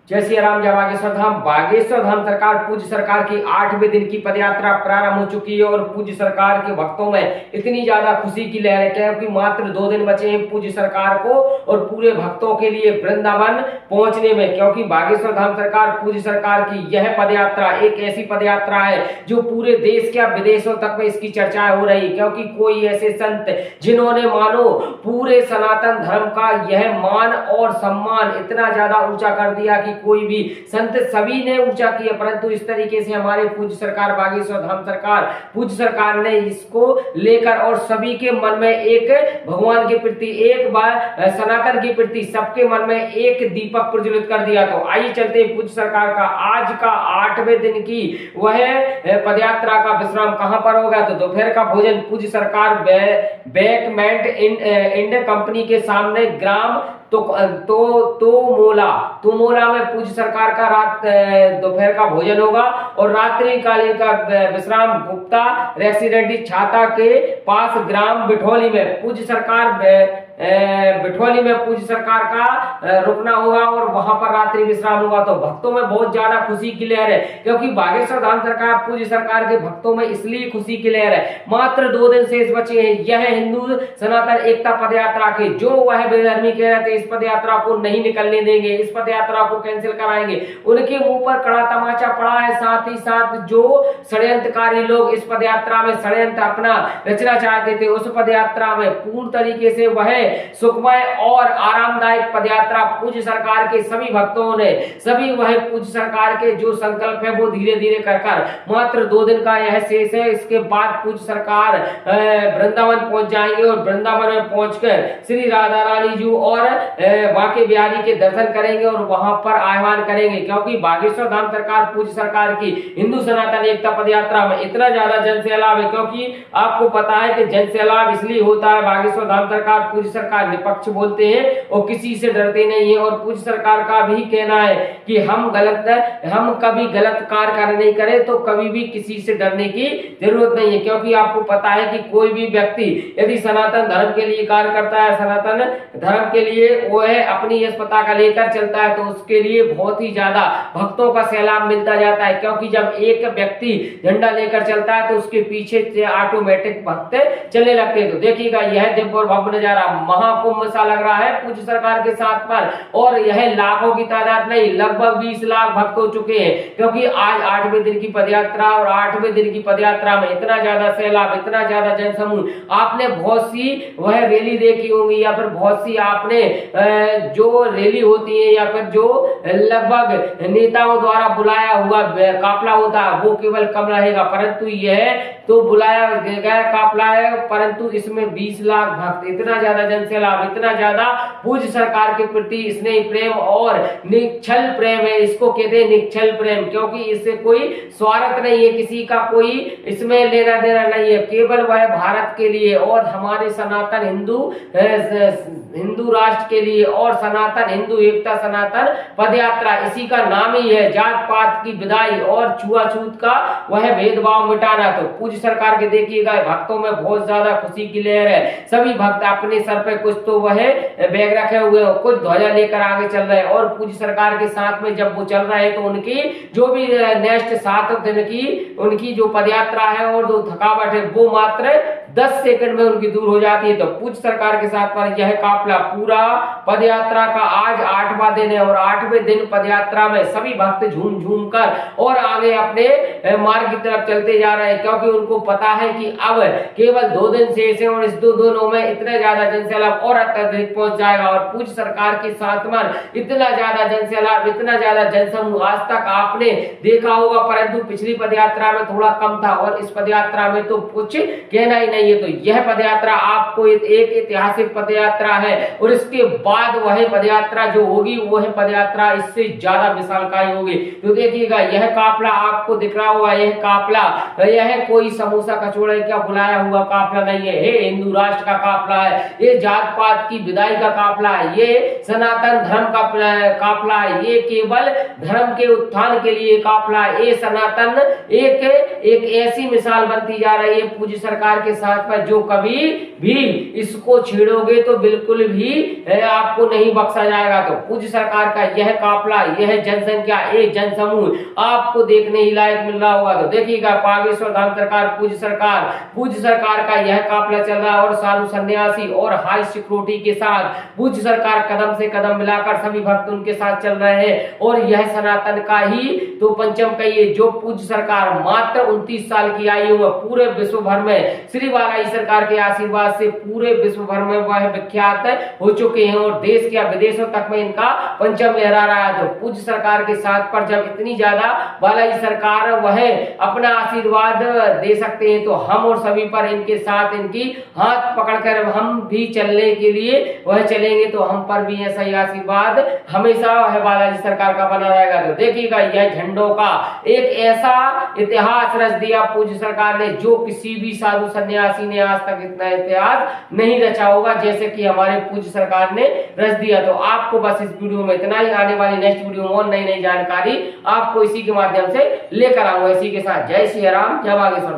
जय श्री राम। जय बागेश्वर धाम। बागेश्वर धाम सरकार पूज्य सरकार की 8वें दिन की पदयात्रा प्रारंभ हो चुकी है और पूज्य सरकार के भक्तों में इतनी ज्यादा खुशी की लहर है क्योंकि मात्र 2 दिन बचे हैं पूज्य सरकार को और पूरे भक्तों के लिए वृंदावन पहुंचने में। क्योंकि बागेश्वर धाम सरकार पूज्य सरकार की यह पदयात्रा एक ऐसी पदयात्रा है जो पूरे देश के विदेशों तक में इसकी चर्चाएं हो रही, क्योंकि कोई ऐसे संत जिन्होंने मानो पूरे सनातन धर्म का यह मान और सम्मान इतना ज्यादा ऊंचा कर दिया कि कोई भी संत सभी ने ऊंचा किया, परंतु इस तरीके से हमारे पूज्य सरकार बागेश्वर धाम सरकार पूज्य सरकार ने इसको लेकर और सभी के मन में एक भगवान के प्रति एक बार सनातन के प्रति सबके मन में एक दीपक प्रज्वलित कर दिया। तो आइए चलते हैं पूज्य सरकार का आज का 8वें दिन की वह पदयात्रा का विश्राम कहां पर होगा। तो दोपहर का भोजन पूज्य सरकार बैकमेंट इंड कंपनी के सामने ग्राम तोमोला में पूज्य सरकार का रात दोपहर का भोजन होगा और रात्रि कालीन का विश्राम गुप्ता रेसिडेंटी छाता के पास ग्राम बिठौली में पूज्य सरकार पूज्य सरकार का रुकना होगा और वहां पर रात्रि विश्राम होगा। तो भक्तों में बहुत ज्यादा खुशी की लहर है क्योंकि बागेश्वर धाम सरकार पूज्य सरकार के भक्तों में इसलिए खुशी की लहर है, मात्र 2 दिन शेष बचे हैं यह हिंदू सनातन एकता पदयात्रा के। जो वह बेधर्मी कह रहे थे इस पदयात्रा को नहीं निकलने देंगे, इस पदयात्रा को कैंसिल कराएंगे, उनके मुंह पर कड़ा तमाचा पड़ा है। साथ ही साथ जो षड्यंत्रकारी लोग इस पदयात्रा में षड्यंत्र अपना रचना चाहते थे उस पदयात्रा में पूर्ण तरीके से वह सुखमय और आरामदायक पदयात्रा पूज्य सरकार के सभी भक्तों ने सभी वह पूज्य सरकार के जो संकल्प है वो धीरे धीरे कर मात्र 2 दिन का यह शेष है। इसके बाद पूज्य सरकार वृंदावन पहुंच जाएंगे और वृंदावन में पहुंचकर श्री राधा रानी जी और बांके बिहारी के दर्शन करेंगे और वहां पर आह्वान करेंगे। क्योंकि बागेश्वर धाम सरकार पूज्य सरकार की हिंदू सनातन एकता पदयात्रा में इतना ज्यादा जन सैलाब है क्योंकि आपको पता है कि जन सैलाब इसलिए होता है, बागेश्वर धाम सरकार पूज्य सरकार निपक्ष बोलते हैं और किसी से डरते नहीं है। और पूज्य सरकार का भी कहना है कि हम कभी गलत कार्य नहीं करें तो कभी भी किसी से डरने की जरूरत नहीं है। क्योंकि आपको पता है कि कोई भी व्यक्ति यदि सनातन धर्म के लिए कार्य करता है, सनातन धर्म के लिए वो है अपनी इस पताका लेकर चलता है तो उसके लिए बहुत ही ज्यादा भक्तों का सैलाब मिलता जाता है। क्योंकि जब एक व्यक्ति झंडा लेकर चलता है तो उसके पीछे से ऑटोमेटिक भक्त चलने लगते हैं। तो देखिएगा यह दिव्य और भव्य नजारा महाकुंभ सा लग रहा है पूज्य सरकार के साथ पर, और यह लाखों की तादाद नहीं लगभग 20 लाख भक्त हो चुके हैं। क्योंकि आज 8वें दिन की पदयात्रा और 8वें दिन की पदयात्रा में इतना ज्यादा सैलाब, इतना ज्यादा जनसमूह आपने बहुत सी वह रैली देखी होंगी या फिर बहुत सी आपने जो रैली होती है या फिर जो लगभग नेताओं द्वारा बुलाया हुआ काफला होता है वो केवल कम रहेगा, परंतु यह तो बुलाया गया काफला है परंतु इसमें 20 लाख भक्त, इतना ज्यादा जन सैलाब, इतना ज्यादा पूज्य सरकार के प्रति स्नेह प्रेम और निश्चल प्रेम है। इसको कहते हैं निश्चल प्रेम क्योंकि इससे कोई स्वार्थ नहीं है, किसी का कोई इसमें लेना देना नहीं है, केवल वह भारत के लिए और हमारे सनातन हिंदू राष्ट्र के लिए और सनातन हिंदू एकता सनातन पदयात्रा इसी का नाम ही है। जात पात की विदाई और छुआछूत का वह भेदभाव मिटाना। तो पूज्य सरकार के देखिएगा भक्तों में बहुत ज्यादा खुशी की लहर है। सभी भक्त अपने सर पे कुछ तो वह बैग रखे हुए हैं, कुछ ध्वजा लेकर आगे चल रहे हैं और पूज्य सरकार के साथ में जब वो चल रहे हैं तो उनकी जो भी नेक्स्ट 7 दिन की उनकी जो पदयात्रा है और जो थकावट है वो मात्र 10 सेकंड में उनकी दूर हो जाती है। तो पूज्य सरकार के साथ पर यह काफला पूरा पदयात्रा का आज 8वां दिन है और 8वें दिन पदयात्रा में सभी भक्त झूम झूम कर और आगे अपने मार्ग की तरफ चलते जा रहे हैं क्योंकि उनको पता है कि अब केवल 2 दिन शेष है और इस 2 दिनों में इतना ज्यादा जनसैलाब और अत्यधिक पहुंच जाएगा। और पूज्य सरकार के साथ में इतना ज्यादा जनसैलाब, इतना ज्यादा जनसमूह आज तक आपने देखा होगा, परंतु पिछली पदयात्रा में थोड़ा कम था और इस पदयात्रा में तो कुछ कहना ही नहीं है। तो यह पदयात्रा आपको एक ऐतिहासिक पदयात्रा है और इसके बाद वह पदयात्रा जो होगी वह पदयात्रा इससे ज्यादा विशालकाय होगी। तो देखिएगा यह काफला आपको दिख रहा होगा, यह काफला यह कोई समोसा कचौड़े का बुलाया हुआ काफला नहीं है, ये हिंदू राष्ट्र का काफला है, ये जात पात की विदाई का काफला है, ये सनातन धर्म का काफला है, ये केवल धर्म के उत्थान के लिए काफला है। ये सनातन एक ऐसी मिसाल बनती जा रही है पूज्य सरकार के साथ साथ पर जो कभी भी इसको छेड़ोगे तो बिल्कुल भी आपको नहीं बख्शा जाएगा। तो पूज्य सरकार का यह काफिला, यह जनसंख्या, एक जनसमूह आपको देखने ही लायक मिल रहा होगा। तो देखिएगा बागेश्वर धाम सरकार, पूज्य सरकार का यह काफिला चल रहा है और साधु सन्यासी और हाई सिक्योरिटी के साथ पूज्य सरकार कदम से कदम मिलाकर सभी भक्त उनके साथ चल रहे हैं। और यह सनातन का ही तो पंचम कहिए, जो पूज्य सरकार मात्र 29 साल की आयु में पूरे विश्व भर में श्री बालाजी सरकार के आशीर्वाद से पूरे विश्व भर में वह विख्यात हो चुके हैं और देश या विदेशों तक में इनका पंचम लहरा रहा है। तो पूज्य सरकार के साथ पर जब इतनी ज्यादा बालाजी सरकार वह अपना आशीर्वाद दे सकते हैं, तो हम और सभी पर इनके साथ इनकी हाथ पकड़कर हम भी चलने के लिए वह चलेंगे, तो हम पर भी ऐसा ही आशीर्वाद हमेशा वह बालाजी सरकार का बना रहेगा। तो देखिएगा यह झंडों का एक ऐसा इतिहास रच दिया पूज्य सरकार ने, जो किसी भी साधु सन्यासी ने आज तक इतना इतिहास नहीं रचा होगा जैसे कि हमारे पूज्य सरकार ने रच दिया। तो आपको बस इस वीडियो में इतना ही, आने वाली नेक्स्ट वीडियो में और नई नई जानकारी आपको इसी के माध्यम से लेकर आऊंगा। इसी के साथ जय श्री राम, जय बागेश्वर।